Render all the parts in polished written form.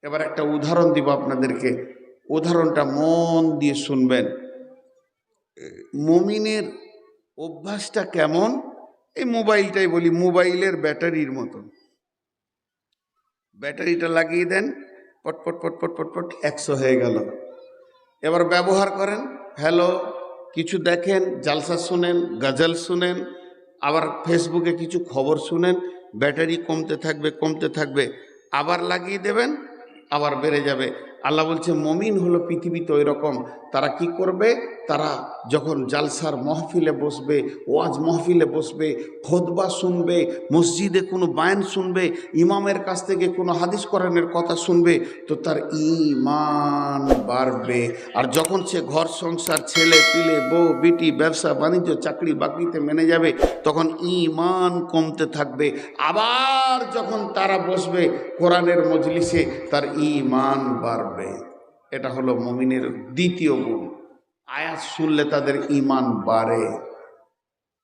এবার একটা উদাহরণ দিব আপনাদেরকে, উদাহরণটা মন দিয়ে শুনবেন। মুমিনের অভ্যাসটা কেমন, এই মোবাইলটাই বলি, মোবাইলের ব্যাটারির মতন। ব্যাটারিটা লাগিয়ে দেন, পটপট পটপট পটপট 100 হয়ে গেল। এবার ব্যবহার করেন, হ্যালো, কিছু দেখেন, জালসা শুনেন, গজল শুনেন, আবার ফেসবুকে কিছু খবর শুনেন, ব্যাটারি কমতে থাকবে কমতে থাকবে, আবার লাগিয়ে দেবেন, আবার বেড়ে যাবে। আল্লাহ বলছে মুমিন হলো পৃথিবীতে ওই রকম। তারা কি করবে? তারা যখন জালসার মহফিলে বসবে, ওয়াজ মহফিলে বসবে, খুতবা শুনবে, মসজিদে কোনো বায়ান শুনবে, ইমামের কাছ থেকে কোনো হাদিস কোরআনের কথা শুনবে, তো তার ঈমান বাড়বে। আর যখন সে ঘর সংসার, ছেলে পিলে, বউ বিটি, ব্যবসা বাণিজ্য, চাকরি বাকরিতে মেনে যাবে, তখন ঈমান কমতে থাকবে। আবার যখন তারা বসবে কোরআনের মজলিসে, তার ঈমান বাড়বে। এটা হলো মুমিনের দ্বিতীয় গুণ। আয়াত শুনলে তাদের ঈমান বাড়ে।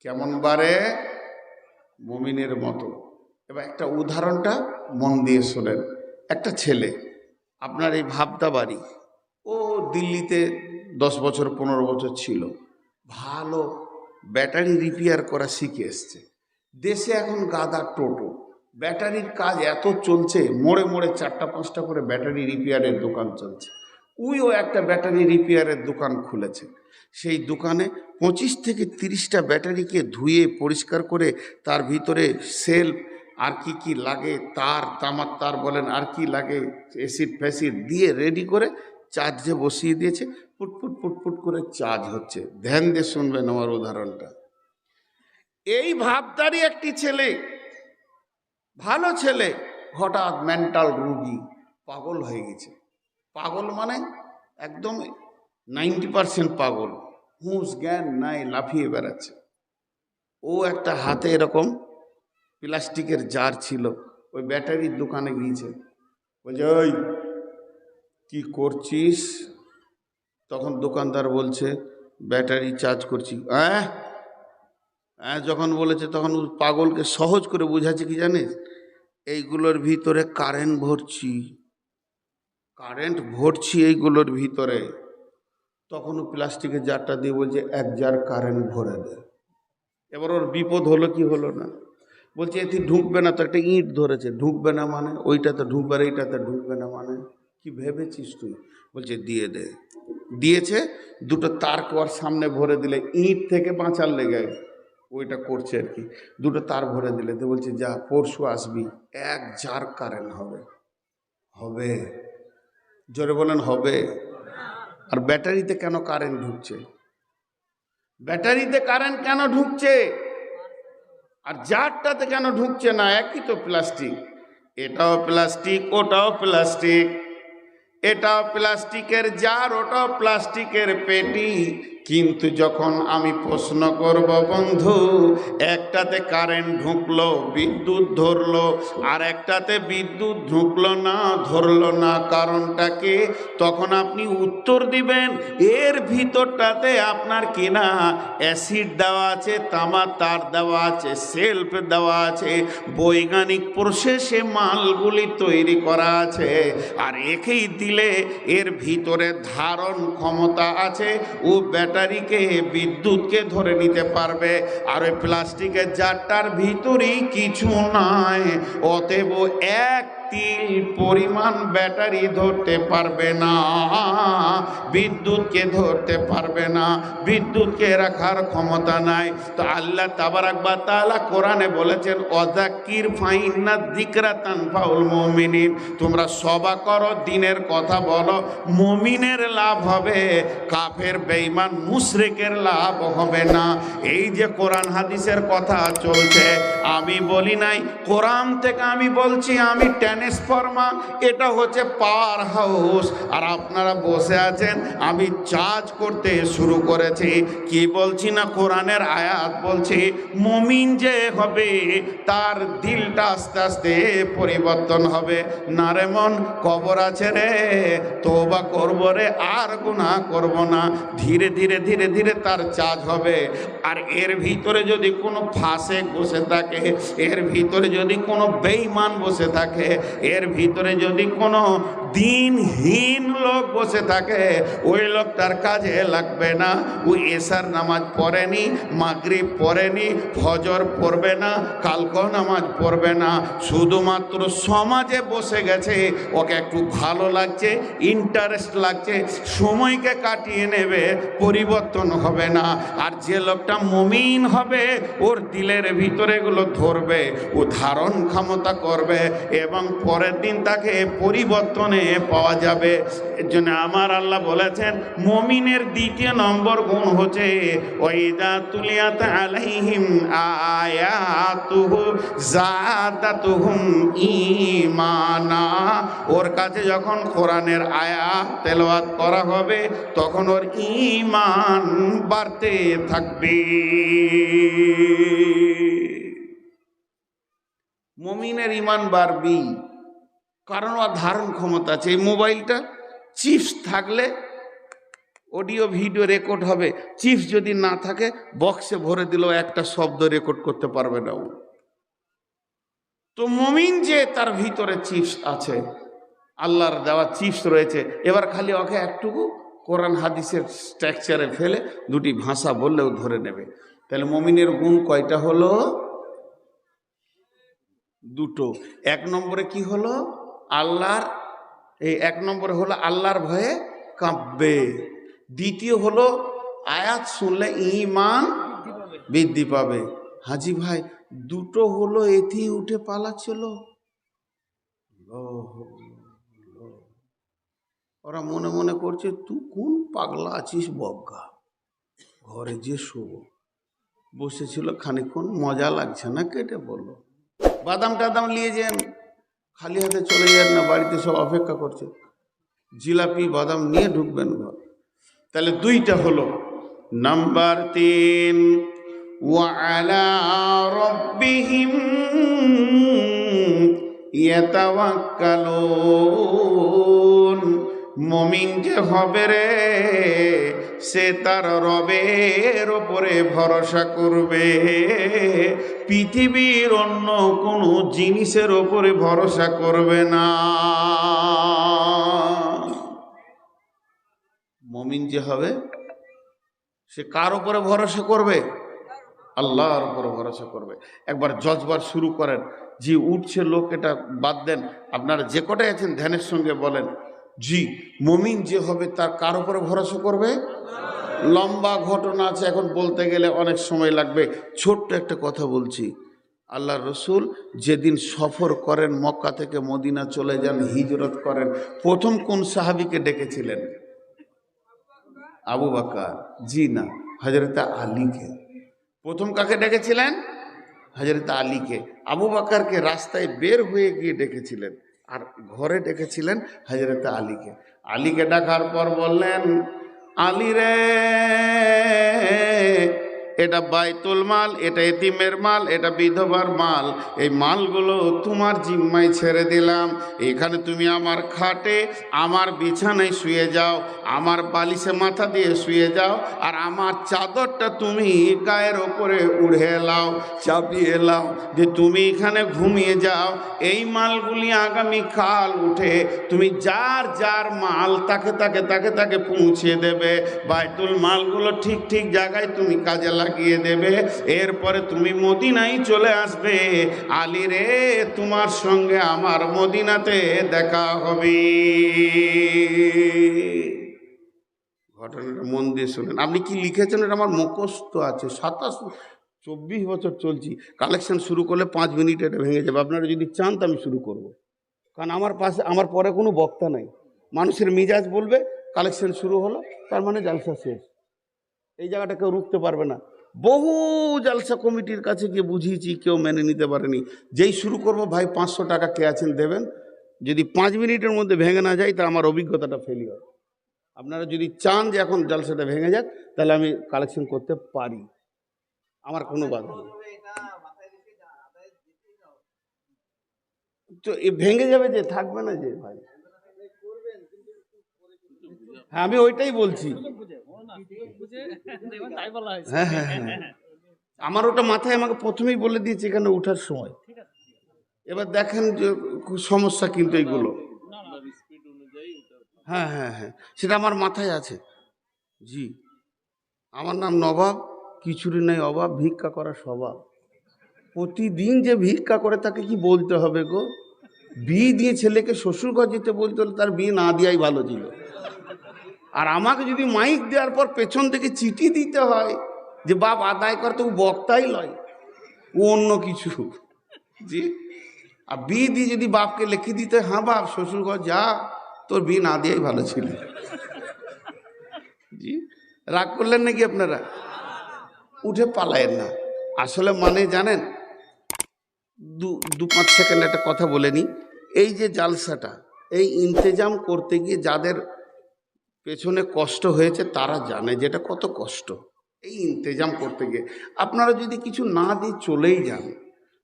কেমন বাড়ে? মুমিনের মতো। এবার একটা উদাহরণটা মন দিয়ে শোনেন। একটা ছেলে, আপনার এই ভাবদা বাড়ি, ও দিল্লিতে 10 বছর 15 বছর ছিল, ভালো ব্যাটারি রিপেয়ার করা শিখে এসছে। দেশে এখন গাদা টোটো, ব্যাটারির কাজ এত চলছে, মোড়ে মোড়ে 4টা 5টা করে ব্যাটারি রিপেয়ারের দোকান চলছে। উইও একটা ব্যাটারি রিপেয়ারের দোকান খুলেছে। সেই দোকানে 25 থেকে 30টা ব্যাটারিকে ধুয়ে পরিষ্কার করে তার ভিতরে সেলফ আর কি কি লাগে, তার তামার তার বলেন, আর কি লাগে, অ্যাসিড ফ্যাসিড দিয়ে রেডি করে চার্জে বসিয়ে দিয়েছে। ফুটফুট ফুটফুট করে চার্জ হচ্ছে। ধ্যান দিয়ে শুনবেন আমার উদাহরণটা। এই ভাবদারি একটি ছেলে, ভালো ছেলে, হঠাৎ মেন্টাল রোগী, পাগল হয়ে গেছে। পাগল মানে একদম 90% পাগল, হুঁশ জ্ঞান নাই, লাফিয়ে বেড়াচ্ছে। ও একটা হাতে এরকম প্লাস্টিকের জার ছিল, ওই ব্যাটারির দোকানে গিয়েছে। বলছে, ওই কি করছিস? তখন দোকানদার বলছে, ব্যাটারি চার্জ করছি। হ্যাঁ, যখন বলেছে তখন পাগলকে সহজ করে বোঝাচ্ছে কি জানিস, এইগুলোর ভিতরে কারেন্ট ভরছি, কারেন্ট ভরছি এইগুলোর ভিতরে। তখন ও প্লাস্টিকের জারটা দিয়ে বলছে, 1 জার কারেন্ট ভরে দে। এবার ওর বিপদ হলো কি হলো না? বলছে এতে ঢুকবে না তো, একটা ইঁট ধরেছে, ঢুকবে না মানে? ওইটাতে ঢুকবে আর এইটাতে ঢুকবে না মানে? কি ভেবেছিস তুই? বলছে দিয়ে দে। দিয়েছে, দুটো তারকে ওর সামনে ভরে দিলে, ইঁট থেকে বাঁচার লেগে ওইটা করছে আর কি। দুটো তার ভরে দিলে, তো বলছে যা, পরশু আসবি, 1 জার কারেন্ট হবে। হবে? জোরে বলেন হবে। আর ব্যাটারিতে কেন কারেন্ট ঢুকছে? ব্যাটারিতে কারেন্ট কেন ঢুকছে? আর জারটাতে কেন ঢুকছে না? একই তো প্লাস্টিক, এটাও প্লাস্টিক, ওটাও প্লাস্টিক, এটাও প্লাস্টিকের জার, ওটাও প্লাস্টিকের পেটি। কিন্তু যখন আমি প্রশ্ন করব বন্ধু, একটাতে কারেন্ট ঢুকলো, বিদ্যুৎ ধরলো, আর একটাতে বিদ্যুৎ ঢুকলো না, ধরলো না, কারণটা কি? তখন আপনি উত্তর দিবেন, এর ভিতরটাতে আপনার কিনা অ্যাসিড দেওয়া আছে, তামার তার দেওয়া আছে, সেলফ দেওয়া আছে, বৈজ্ঞানিক প্রসেসে মালগুলি তৈরি করা আছে। আর একেই দিলে এর ভিতরে ধারণ ক্ষমতা আছে, ও ব্যাটারিকে, বিদ্যুৎকে ধরে নিতে পারবে। আর ওই প্লাস্টিকের জারটার ভিতরেই কিছু নাই, অতএব এক তিল পরিমাণ ব্যাটারি ধরতে পারবে না, বিদ্যুৎকে ধরতে পারবে না, বিদ্যুৎকে রাখার ক্ষমতা নাই। তো আল্লাহ তাবারাক ওয়া তাআলা কোরআনে বলেছেন, ওয়াযাক্কির ফাইন্না যিকরা তানফাউল মুমিনিন, তোমরা সবা করো, দিনের কথা বলো, মুমিনের লাভ হবে, কাফের বেঈমান মুশরিকের লাভ হবে না। এই যে কোরআন হাদিসের কথা চলছে, আমি বলি নাই, কোরআন থেকে আমি বলছি, আমি ট্রান্সফরমার, এটা হচ্ছে পাওয়ার হাউস, আর আপনারা বসে আছেন, আমি চার্জ করতে শুরু করেছি। কি বলছি না, কোরআনের আয়াত বলছি, মুমিন যে হবে তার দিলটা আস্তে আস্তে পরিবর্তন হবে। না রে মন, কবর আছে রে, তওবা করব রে, আর গুনাহ করব না, ধীরে ধীরে ধীরে ধীরে তার চার্জ হবে। আর এর ভিতরে যদি কোনো ফাসেক বসে থাকে, এর ভিতরে যদি কোনো বেঈমান বসে থাকে, এর ভিতরে যদি কোনো দিনহীন লোক বসে থাকে, ওই লোকটার কাজে লাগবে না। ওই এশার নামাজ পড়েনি, মাগরিব পড়েনি, ফজর পড়বে না, কালকো নামাজ পড়বে না, শুধুমাত্র সমাজে বসে গেছে, ওকে একটু ভালো লাগছে, ইন্টারেস্ট লাগছে, সময়কে কাটিয়ে নেবে, পরিবর্তন হবে না। আর যে লোকটা মুমিন হবে, ওর দিলের ভিতরে এগুলো ধরবে, ও ধারণ ক্ষমতা করবে এবং পরের দিন তাকে পরিবর্তনে পাওয়া যাবে। এর জন্য আমার আল্লাহ বলেছেন মুমিনের দ্বিতীয় নম্বর গুণ হচ্ছে ওয়াইদা তুলিয়াত আলাইহিম আয়াতুহু যাদাতুহুম ঈমানা। ওর কাছে যখন কোরআনের আয়াত তেলাওয়াত করা হবে তখন ওর ঈমান বাড়তে থাকবে। মুমিনের ঈমান বাড়বি, কারণ ওর ধারণ ক্ষমতা আছে। এই মোবাইলটা চিপস থাকলে অডিও ভিডিও রেকর্ড হবে, চিপস যদি না থাকে বক্সে ভরে দিলেও একটা শব্দ রেকর্ড করতে পারবে না ও। তো মুমিন যে তার ভিতরে চিপস আছে, আল্লাহর দেওয়া চিপস রয়েছে, এবার খালি ওকে একটুকু কোরআন হাদিসের স্ট্রাকচারে ফেলে দুটি ভাষা বললেও ধরে নেবে। তাহলে মুমিনের গুণ কয়টা হলো? দুটো। এক নম্বরে কি হলো? আল্লাহর, এই এক নম্বরে হলো আল্লাহর ভয়ে কাঁপবে। দ্বিতীয় হলো আয়াত শুনলে ঈমান বৃদ্ধি পাবে। হাজি ভাই দুটো হলো, এতেই উঠে পালাচ্ছিল। ওরা মনে মনে করছে তুই কোন পাগলা আছিস বজ্ঞা, ঘরে যে শোবো। বসেছিল খানিকক্ষণ, মজা লাগছে না, কেটে বললো বাদাম টাদাম নিয়ে যান, খালি হাতে চলে যান না, বাড়িতে সব অপেক্ষা করছে, জিলাপি বাদাম নিয়ে ঢুকবেন ঘর। তাহলে দুইটা হলো। নাম্বার 3 ওয়া আলা রাব্বিহিম ইয়াতাওয়াক্কালুন। মুমিন যে হবে রে, সে তার রবের ওপরে ভরসা করবে, পৃথিবীর অন্য কোনো জিনিসের ওপরে ভরসা করবে না। মুমিন যে হবে সে কার উপরে ভরসা করবে? আল্লাহর উপরে ভরসা করবে। একবার জজবার শুরু করেন, জি উঠছে লোক, এটা বাদ দেন, আপনারা যে কটাই আছেন ধ্যানের সঙ্গে বলেন, জি মুমিন যে হবে তার কার উপরে ভরসা করবে? লম্বা ঘটনা আছে, এখন বলতে গেলে অনেক সময় লাগবে, ছোট্ট একটা কথা বলছি। আল্লাহ রসুল যেদিন সফর করেন, মক্কা থেকে মদিনা চলে যান, হিজরত করেন, প্রথম কোন সাহাবীকে ডেকেছিলেন? আবু বকর? জি না, হযরত আলীকে। প্রথম কাকে ডেকেছিলেন? হযরত আলীকে। আবু বকরকে রাস্তায় বের হয়ে গিয়ে ডেকেছিলেন, আর ঘরে ডেকেছিলেন হযরত আলীকে। আলীকে ডাকার পর বললেন, আলী রে, এটা বাইতুল মাল, এটা এতিমের মাল, এটা বিধবার মাল, এই মালগুলো তোমার জিম্মায় ছেড়ে দিলাম। এখানে তুমি আমার খাটে, আমার বিছানায় শুয়ে যাও, আমার বালিশে মাথা দিয়ে শুয়ে যাও, আর আমার চাদরটা তুমি গায়ের ওপরে উড়ে লাও, চাপিয়ে লাও, যে তুমি এখানে ঘুমিয়ে যাও। এই মালগুলি আগামীকাল উঠে তুমি যার যার মাল তাকে তাকে তাকে তাকে পৌঁছে দেবে। বাইতুল মালগুলো ঠিক ঠিক জায়গায় তুমি কাজে লাগিয়ে দেবে। এরপরে তুমি মদিনায় চলে আসবে। আলী রে, তোমার সঙ্গে আমার মদিনাতে দেখা হবে। ঘটনাটা মন দিয়ে শুনেন। আপনি কি লিখেছেন এটা আমার মুখস্থ আছে, 24 বছর চলছি, কালেকশন শুরু করলে 5 মিনিট এটা ভেঙে যাবে। আপনারা যদি চান তো আমি শুরু করব, কারণ আমার পাশে, আমার পরে কোনো বক্তা নাই। মানুষের মিজাজ বলবে কালেকশন শুরু হলো, তার মানে জালসা শেষ। এই জায়গাটা কেউ রুখতে পারবে না। বহু জালসা কমিটির কাছে গিয়ে বুঝিয়েছি, কেউ মেনে নিতে পারেনি। যেই শুরু করব, ভাই 500 টাকা কে আছেন দেবেন, যদি 5 মিনিটের মধ্যে ভেঙে না যায় তা আমার অভিজ্ঞতাটা ফেলিওর। আপনারা যদি চান যে এখন জালসাটা ভেঙে যাক, তাহলে আমি কালেকশন করতে পারি, আমার কোনো বাধা নেই। তো এ ভেঙে যাবে যে, থাকবে না যে ভাই। হ্যাঁ, আমি ওইটাই বলছি। হ্যাঁ হ্যাঁ হ্যাঁ, আমার ওটা মাথায় আমাকে প্রথমেই বলে দিয়েছে এখানে ওঠার সময়। এবার দেখেন যে সমস্যা কিন্তু এইগুলো হ্যাঁ হ্যাঁ হ্যাঁ, সেটা আমার মাথায় আছে। জি, আমার নাম নবাব, কিছুরই নেই অভাব, ভিক্ষা করা স্বভাব। প্রতিদিন যে ভিক্ষা করে তাকে কি বলতে হবে গো? বিয়ে দিয়ে ছেলেকে শ্বশুরঘর যেতে বলতে হলে তার বিয়ে না দেওয়াই ভালো ছিল। আর আমাকে যদি মাইক দেওয়ার পর পেছন থেকে চিঠি দিতে হয় যে বাপ আদায় কর, তো ও বক্তাই লয়, ও অন্য কিছু। জি, আর বিয়ে দিয়ে যদি বাপকে লিখে দিতে, হ্যাঁ বাপ শ্বশুরঘর যা, তোর বিয়ে না দেওয়াই ভালো ছিল। জি, রাগ করলেন নাকি আপনারা? উঠে পালায়েন না। আসলে মানে জানেন, দু 5 সেকেন্ড একটা কথা বলে নি। এই যে জালসাটা, এই ইন্তেজাম করতে গিয়ে যাদের পেছনে কষ্ট হয়েছে তারা জানে যেটা কত কষ্ট। এই ইন্তেজাম করতে গিয়ে আপনারা যদি কিছু না দিয়ে চলেই যান,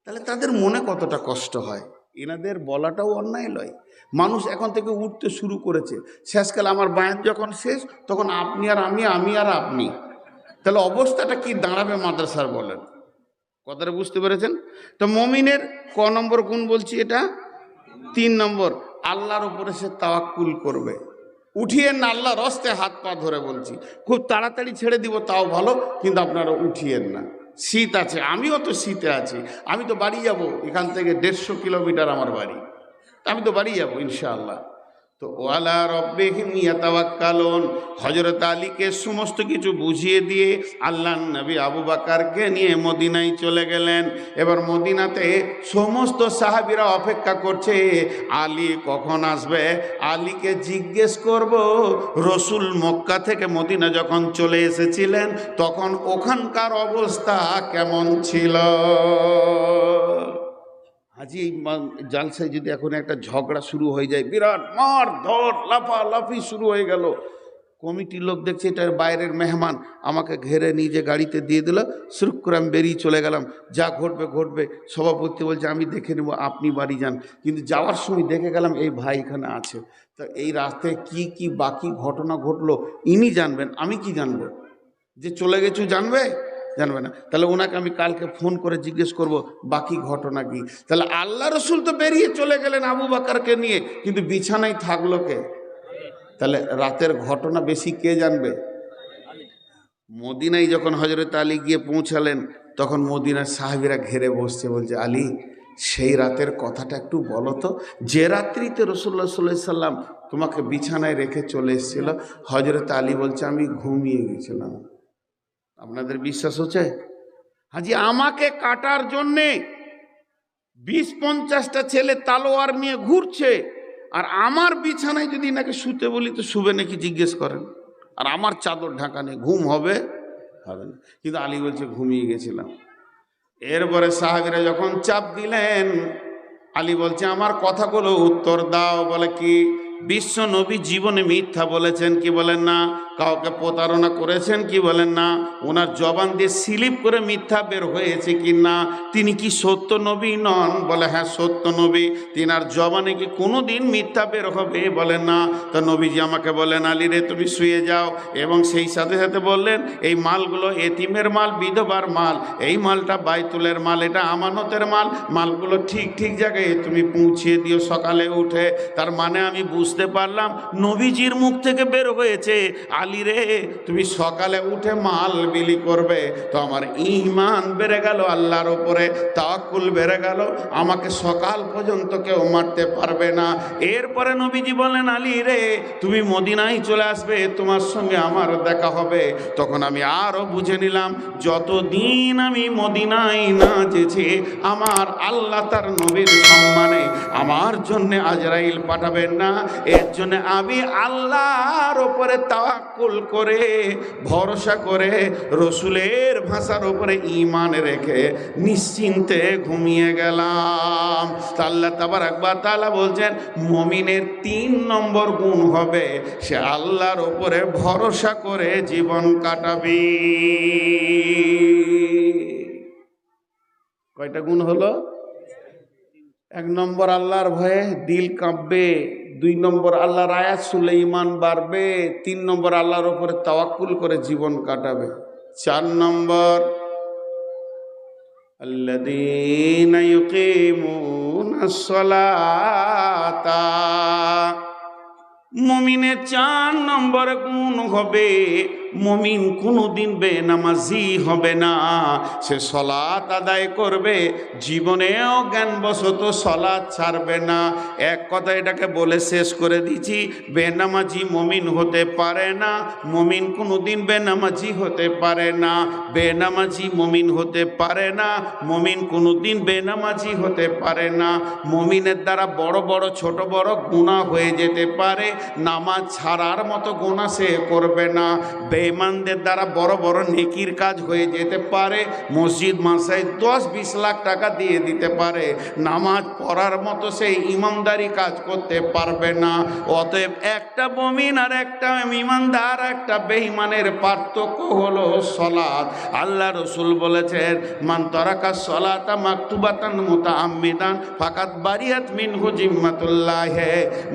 তাহলে তাদের মনে কতটা কষ্ট হয়। এনাদের বলাটাও অন্যায় নয়। মানুষ এখন থেকে উঠতে শুরু করেছে। শেষকালে আমার বায়াত যখন শেষ, তখন আপনি আর আমি, আমি আর আপনি, তাহলে অবস্থাটা কি দাঁড়াবে মাদ্রাসার বলেন? কথাটা বুঝতে পেরেছেন? তো মমিনের ক নম্বর গুণ বলছি এটা? 3 নম্বর, আল্লাহর উপরে সে তাওয়াক্কুল করবে। উঠিয়েন না, আল্লাহর হস্তে হাত পা ধরে বলছি। খুব তাড়াতাড়ি ছেড়ে দিব তাও ভালো, কিন্তু আপনারা উঠিয়েন না। শীত আছে, আমিও তো শীতে আছি। আমি তো বাড়ি যাব, এখান থেকে 150 কিলোমিটার আমার বাড়ি, আমি তো বাড়ি যাব ইনশাআল্লাহ। তো ওয়ালা রব্বিহিম ইয়াতাওয়াক্কালুন, হযরত আলীকে সমস্ত কিছু বুঝিয়ে দিয়ে আল্লাহর নবী আবু বকরকে নিয়ে মদিনায় চলে গেলেন। এবার মদিনাতে সমস্ত সাহাবীরা অপেক্ষা করছে আলী কখন আসবে, আলীকে জিজ্ঞেস করব। রসুল মক্কা থেকে মদিনা যখন চলে এসেছিলেন তখন ওখানকার অবস্থা কেমন ছিল। হাজি এই জালসায় যদি এখন একটা ঝগড়া শুরু হয়ে যায়, বিরাট মার ধর লাফালাফি শুরু হয়ে গেল, কমিটির লোক দেখছে এটা বাইরের মেহমান, আমাকে ঘেরে নিজে গাড়িতে দিয়ে দিল, সুরুক করে আমি বেরিয়ে চলে গেলাম। যা ঘটবে ঘটবে। সভাপতি বলছে আমি দেখে নেব, আপনি বাড়ি যান। কিন্তু যাওয়ার সময় দেখে গেলাম এই ভাই এখানে আছে। তা এই রাস্তায় কি কি বাকি ঘটনা ঘটলো ইনি জানবেন, আমি কি জানবো? যে চলে গেছু জানবে? জানবে না। তাহলে ওনাকে আমি কালকে ফোন করে জিজ্ঞেস করব বাকি ঘটনা কি। তাহলে আল্লাহ রসুল তো বেরিয়ে চলে গেলেন আবু বকরকে নিয়ে, কিন্তু বিছানায় থাকলো কে? তাহলে রাতের ঘটনা বেশি কে জানবে? মদিনায় যখন হযরত আলী গিয়ে পৌঁছালেন, তখন মদিনার সাহাবীরা ঘেরে বসছে, বলছে আলী সেই রাতের কথাটা একটু বলো তো, যে রাত্রিতে রাসূলুল্লাহ সাল্লাল্লাহু আলাইহি সাল্লাম তোমাকে বিছানায় রেখে চলে এসেছিল। হযরত আলী বলছে আমি ঘুমিয়ে গেছিলাম। আপনাদের বিশ্বাস হচ্ছে? হাজি আমাকে কাটার জন্যে 20-50টা ছেলে তালোয়ার নিয়ে ঘুরছে, আর আমার বিছানায় যদি নাকি শুতে বলি তো শুবে নাকি জিজ্ঞেস করেন, আর আমার চাদর ঢাকা নেই, ঘুম হবে? হবে না। কিন্তু আলী বলছে ঘুমিয়ে গেছিলাম। এরপরে সাহাবীরা যখন চাপ দিলেন, আলী বলছে আমার কথাগুলো উত্তর দাও। বলে কি? বিশ্ব নবী জীবনে মিথ্যা বলেছেন কি বলেন না? কাউকে প্রতারণা করেছেন কি বলেন না? ওনার জবান দিয়ে স্লিপ করে মিথ্যা বের হয়েছে কি না? তিনি কি সত্য নবী নন? বলে হ্যাঁ সত্য নবী। তিনার জবানে কি কোনো দিন মিথ্যা বের হবে? বলেন না। তা নবীজি আমাকে বলেন আলী রে তুমি শুয়ে যাও, এবং সেই সাথে সাথে বললেন এই মালগুলো এতিমের মাল, বিধবার মাল, এই মালটা বাইতুলের মাল, এটা আমানতের মাল, মালগুলো ঠিক ঠিক জায়গায় তুমি পৌঁছিয়ে দিও সকালে উঠে। তার মানে আমি বুঝতে পারলাম নবীজির মুখ থেকে বের হয়েছে আলী রে তুমি সকালে উঠে মাল বিলি করবে। তো আমার ঈমান বেড়ে গেল, আল্লাহর উপরে তাওয়াক্কুল বেড়ে গেল, আমাকে সকাল পর্যন্ত কেউ মারতে পারবে না। এরপরে নবীজি বলেন আলী রে তুমি মদিনায় চলে আসবে, তোমার সঙ্গে আমার দেখা হবে। তখন আমি আরো বুঝে নিলাম যতদিন আমি মদিনায় না যেছি আমার আল্লাহ তার নবীর সম্মানে আমার জন্য আজরাইল পাঠাবেন না। এর জন্য আমি আল্লাহর উপরে তাওয়াক্কুল করে ভরসা করে রসুলের ভাষার উপরে ঈমান রেখে নিশ্চিন্তে ঘুমিয়ে গেলাম। আল্লাহ তাবারক ওয়া তাআলা বলছেন মুমিনের 3 নম্বর গুণ হবে সে আল্লাহর উপরে ভরসা করে জীবন কাটাবে। কয়টা গুণ হলো? 1 নম্বর আল্লাহর ভয়ে দিল কাঁপবে, 2 নম্বর আল্লাহর আয়াত শুনলে ঈমান বাড়বে, 3 নম্বর আল্লাহর উপরে তাওয়াক্কুল করে জীবন কাটাবে, 4 নম্বর আল্লাযীনা ইউকিমুনাস সালাতা মুমিনের 4 নম্বর গুণ হবে, মুমিন কোনোদিন বেনামাজি হবে না। সে সালাত আদায় করবে, জীবনেও জ্ঞানবশত সালাত ছাড়বে না। এক কথা এটাকে বলে শেষ করে দিচ্ছি, বেনামাজি মুমিন হতে পারে না। মুমিন কোনোদিন বেনামাজি হতে পারে না। বেনামাজি মুমিন হতে পারে না। মুমিন কোনোদিন বেনামাজি হতে পারে না। মুমিনের দ্বারা বড় বড় ছোট বড় গুনাহ হয়ে যেতে পারে, নামাজ ছাড়ার মতো গুনাহ সে করবে না। বেঈমানদের দ্বারা বড় বড় নেকির কাজ হয়ে যেতে পারে, মসজিদ মাসায় 10-20 লাখ টাকা দিয়ে দিতে পারে, নামাজ পড়ার মতো সেই ইমানদারি কাজ করতে পারবে না। অতএব একটা মুমিন আর একটা ইমানদার, একটা বেঈমানের পার্থক্য হলো সালাত। আল্লাহ রসুল বলেছেন, মান তারাকা সালাতা মাকতুবাতান মুতাআম্মিদান ফাকাত বারিয়াত মিনহু জিম্মাতুল্লাহ।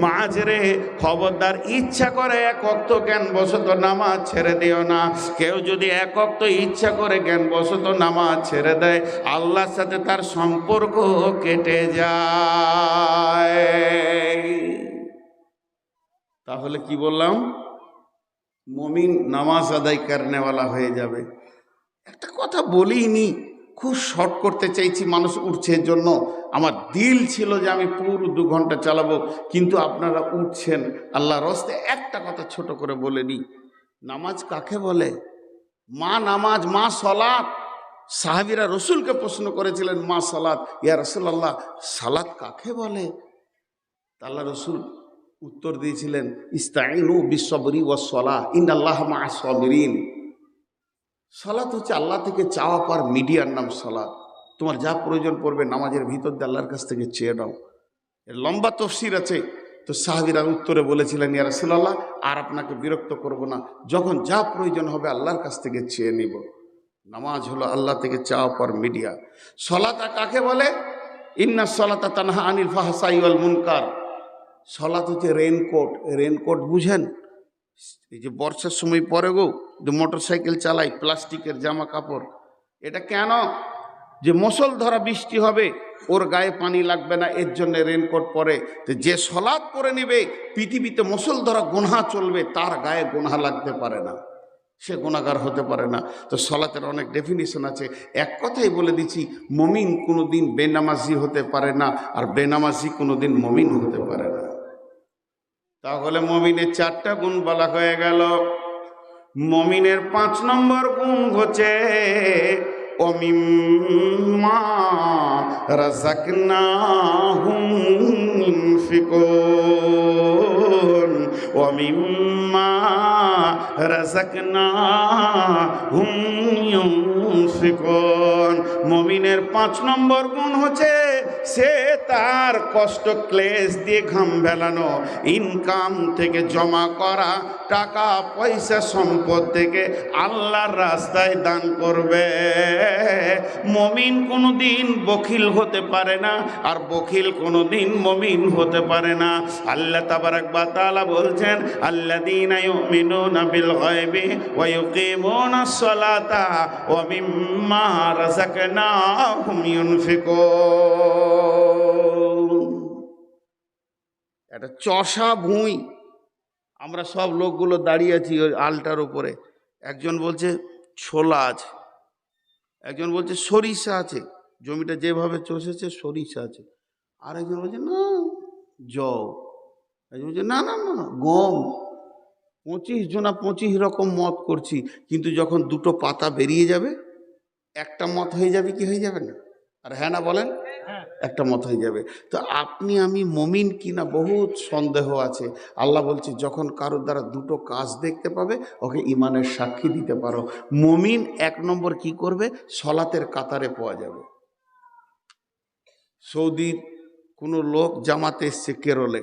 মাঝরে খবরদার, ইচ্ছা করে এক ওয়াক্ত জ্ঞানবশত নামাজ ছেড়ে দিও না। কেউ যদি এক ওয়াক্ত ইচ্ছা করে জ্ঞানবশত নামাজ ছেড়ে দেয়, আল্লাহর সাথে তার সম্পর্ক কেটে যায়। তাহলে কি বললাম? মুমিন নামাজ আদায় করনেওয়ালা হয়ে যাবে। একটা কথা বলিনি, খুব শর্ট করতে চাইছি, মানুষ উঠছে এর জন্য। আমার দিল ছিল যে আমি পুরো 2 ঘন্টা চালাবো, কিন্তু আপনারা উঠছেন। আল্লাহর রাস্তায় একটা কথা ছোট করে বলে নিই, নামাজ কাকে বলে? মা নামাজ, মা সালাত। সাহাবীরা রসুলকে প্রশ্ন করেছিলেন, মা সালাত, ইয়া রাসূলুল্লাহ সালাত কাকে বলে? আল্লাহ রসুল উত্তর দিয়েছিলেন, ইস্তাইনু বিসসবরি ওয়াস সালাহ ইন্নাল্লাহা মা'আস সাবিরিন। সালাত হচ্ছে আল্লাহ থেকে চাওয়া পার মিডিয়ার নাম সালাত। তোমার যা প্রয়োজন পড়বে নামাজের ভিতর দিয়ে আল্লাহর কাছ থেকে চেয়ে নাও। এর লম্বা তফসির আছে। তো সাহাবীরা উত্তরে বলেছিলেন, ইয়া রাসূলুল্লাহ আর আপনাকে বিরক্ত করব না, যখন যা প্রয়োজন হবে আল্লাহর কাছ থেকে চেয়ে নিব। নামাজ হলো আল্লাহ থেকে চাওয়া পার মিডিয়া। সালাত কাকে বলে? ইন্নাস সালাতা তানহা আনিল ফাহশাই ওয়াল মুনকার। সালাত হচ্ছে রেনকোট। রেনকোট বুঝেন? এই যে বর্ষার সময় পরে গো, যে মোটর সাইকেল চালাই, প্লাস্টিকের জামা কাপড়। এটা কেন? যে মুষলধারা বৃষ্টি হবে, ওর গায়ে পানি লাগবে না, এর জন্য রেনকোট পরে। তো যে সালাত পরে নেবে, পৃথিবীতে মুষলধারা গুনাহ চলবে, তার গায়ে গুনাহ লাগতে পারে না, সে গুনাহগার হতে পারে না। তো সালাতের অনেক ডেফিনিশন আছে। এক কথাই বলে দিচ্ছি, মুমিন কোনোদিন বেনামাজি হতে পারে না, আর বেনামাজি কোনোদিন মুমিন হতে পারে না। তাহলে মুমিনের 4টা গুণ বলা হয়ে গেল। মুমিনের 5 নম্বর গুণ হচ্ছে ওমিম্মা রাযাকনাহুম ইউনফিকুন। ওমিম্মা রাযাকনাহুম ইউনফিকুন। মুমিনের 5 নম্বর গুণ হচ্ছে সে তার কষ্ট ক্লেশ দিয়ে ঘাম ভেলানো ইনকাম থেকে জমা করা টাকা পয়সা সম্পদ থেকে আল্লাহর রাস্তায় দান করবে। মুমিন কোনোদিন বখিল হতে পারে না, আর বখিল কোনোদিন মুমিন হতে পারে না। আল্লাহ তাবারাক ওয়া তাআলা বলছেন, আল্লাযীনা ইউমিনুনা বিল গায়বি ওয়া ইউকিমুনাস সালাতা ওয়া মিম্মা রাযাকনাহুম ইউনফিকুন। এটা চষা ভুঁই। আমরা সব লোকগুলো দাঁড়িয়ে আছি ওই আলটার উপরে। একজন বলছে ছোলা আছে, একজন বলছে সরিষা আছে, জমিটা যেভাবে চষেছে সরিষা আছে। আর একজন বলছে না জও, একজন বলছে না না না গম। 25 জনা 25 রকম মত করছি, কিন্তু যখন 2টো পাতা বেরিয়ে যাবে একটা মত হয়ে যাবে কি হয়ে যাবে না? আর হ্যাঁ না বলেন, একটা মত হয়ে যাবে। তো আপনি আমি মুমিন কিনা বহুত সন্দেহ আছে। আল্লাহ বলছে যখন কারোর দ্বারা 2টো কাজ দেখতে পাবে, ওকে ইমানের সাক্ষী দিতে পারো। মুমিন 1 নম্বর কি করবে? সালাতের কাতারে পাওয়া যাবে। সৌদির কোনো লোক জামাতে এসছে কেরলে,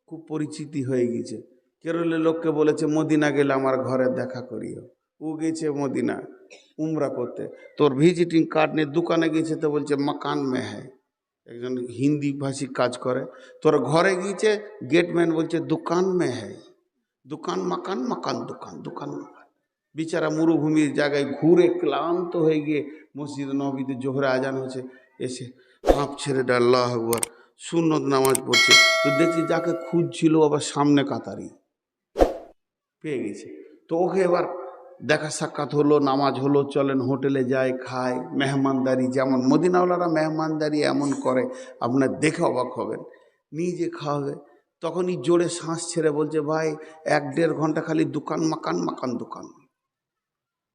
খুব পরিচিতি হয়ে গেছে। কেরলের লোককে বলেছে মদিনা গেলে আমার ঘরে দেখা করিও। ও গেছে মদিনা উমরা করতে, তোর ভিজিটিং কার্ড নিয়ে দোকানে গেছে, তো বলছে মাকান মে হ্যায়। একজন হিন্দি ভাষী কাজ করে, তোর ঘরে গিয়েছে, গেটম্যান বলছে দোকান মে হ্যায়। দোকান মাকান, মাকান দোকান, দোকান মাকান। বিচারা মরুভূমির জায়গায় ঘুরে ক্লান্ত হয়ে গিয়ে মসজিদ নববীতে জোহরে আজান হচ্ছে, এসে হাঁপ ছেড়ে আল্লাহু আকবার সুন্নত নামাজ পড়ছে। তো দেখছি যাকে খুঁজছিল আবার সামনে কাতারি। পেয়ে গেছে। তো ওকে এবার দেখা সাক্ষাৎ হলো, নামাজ হলো, চলেন হোটেলে যায়, খায়, মেহমানদারি, যেমন মদিনাওয়ালারা মেহমানদারি এমন করে আপনার দেখে অবাক হবেন। নিজে খাওয়াবে, তখনই জোরে শ্বাস ছেড়ে বলছে, ভাই 1-1.5 ঘন্টা খালি দোকান মাকান মাকান দোকান।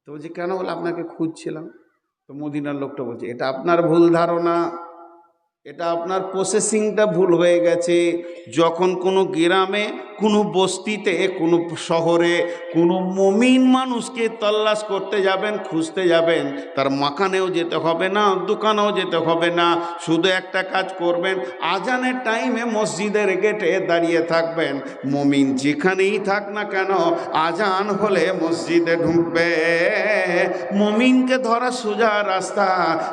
তো বলছে কেন? বলে আপনাকে খুঁজছিলাম। তো মদিনার লোকটা বলছে, এটা আপনার ভুল ধারণা, এটা আপনার প্রসেসিংটা ভুল হয়ে গেছে। যখন কোনো গ্রামে, কোনো বস্তিতে, কোনো শহরে কোনো মমিন মানুষকে তল্লাশ করতে যাবেন, খুঁজতে যাবেন, তার মাকানেও যেতে হবে না, দোকানেও যেতে হবে না, শুধু একটা কাজ করবেন, আজানের টাইমে মসজিদের গেটে দাঁড়িয়ে থাকবেন। মমিন যেখানেই থাক না কেন, আজান হলে মসজিদে ঢুকবে। মমিনকে ধরা সোজা রাস্তা,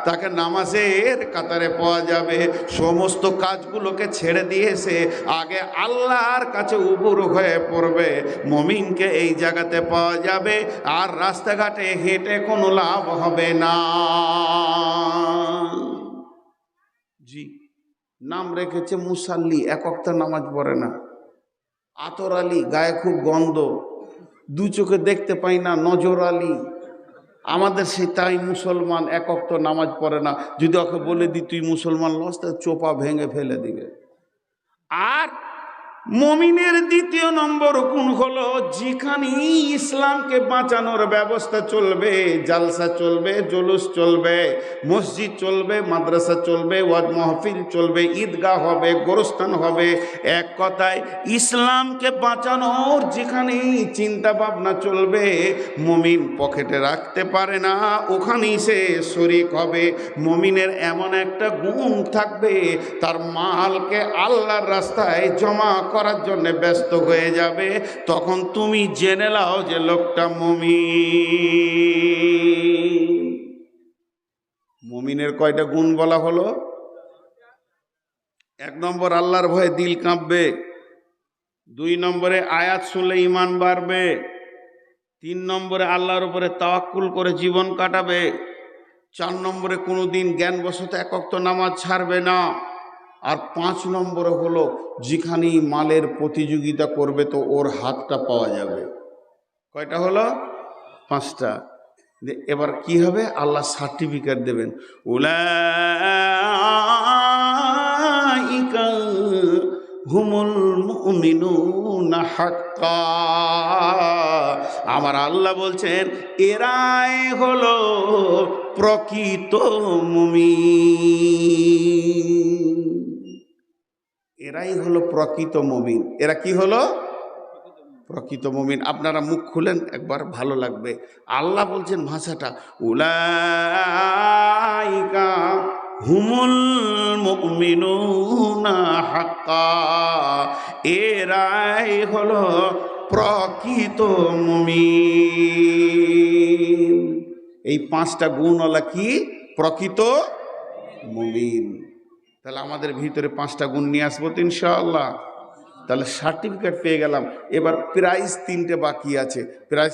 তাকে নামাজের কাতারে পাওয়া যাবে। সমস্ত কাজগুলোকে ছেড়ে দিয়েছে, আগে আল্লাহর কাছে উবুর হয়ে পড়বে। মুমিনকে এই জায়গাতে পাওয়া যাবে, আর রাস্তাঘাটে হেঁটে কোনো লাভ হবে না। জি, নাম রেখেছে মুসাল্লি, এক ওয়াক্ত নামাজ পড়ে না। আতর আলী, গায়ে খুব গন্ধ, দু চোখে দেখতে পাই না, নজর আলী। আমাদের সেই তাই মুসলমান, এক ওয়াক্ত নামাজ পড়ে না। যদি ওকে বলে দি তুই মুসলমান লস, তা চোপা ভেঙে ফেলে দিবে। আর মুমিনের দ্বিতীয় নম্বর গুণ হলো, যেখানে ইসলামকে বাঁচানোর ব্যবস্থা চলবে, জালসা চলবে, জুলুস চলবে, মসজিদ চলবে, মাদ্রাসা চলবে, ওয়াজ মাহফিল চলবে, ঈদগাহ হবে, গোরস্থান হবে, এক কথায় ইসলামকে বাঁচানোর যেখানে চিন্তা ভাবনা চলবে, মুমিন পকেটে রাখতে পারে না, ওখানেই সে শরীক হবে। মুমিনের এমন একটা গুণ থাকবে, তার মালকে আল্লাহর রাস্তায় জমা করার জন্য ব্যস্ত হয়ে যাবে। তখন তুমি জেনে নাও যে লোকটা মুমিন। মুমিনের কয়টা গুণ বলা হলো? 1 নম্বর, আল্লাহর ভয়ে দিল কাঁপবে। 2 নম্বরে আয়াত শুনলে ঈমান বাড়বে। 3 নম্বরে আল্লাহর উপরে তাওয়াক্কুল করে জীবন কাটাবে। 4 নম্বরে কোনোদিন জ্ঞানবশত এক ওয়াক্ত নামাজ ছাড়বে না। আর 5 নম্বরে হলো, যেখানেই মালের প্রতিযোগিতা করবে তো ওর হাতটা পাওয়া যাবে। কয়টা হলো? 5টা। এবার কি হবে? আল্লাহ সার্টিফিকেট দেবেন, উলাইকা হুমুল মুমিনুনা হাক্কা। আমার আল্লাহ বলছেন, এরাই হলো প্রকৃত মুমিন। এরাই হলো প্রকৃত মুমিন। এরা কি হলো? প্রকৃত মুমিন। আপনারা মুখ খুলেন একবার, ভালো লাগবে। আল্লাহ বলছেন ভাষাটা, উলাইকা হুমুল মুমিনুনা হাক্কা। এরাই হলো প্রকৃত মুমিন। এই 5টা গুণওয়ালা কি? প্রকৃত মুমিন। তাহলে আমাদের ভিতরে 5টা গুণ নিয়ে আসবো তো ইনশাআল্লাহ। তাহলে সার্টিফিকেট পেয়ে গেলাম। এবার প্রাইজ 3টে বাকি আছে। প্রাইজ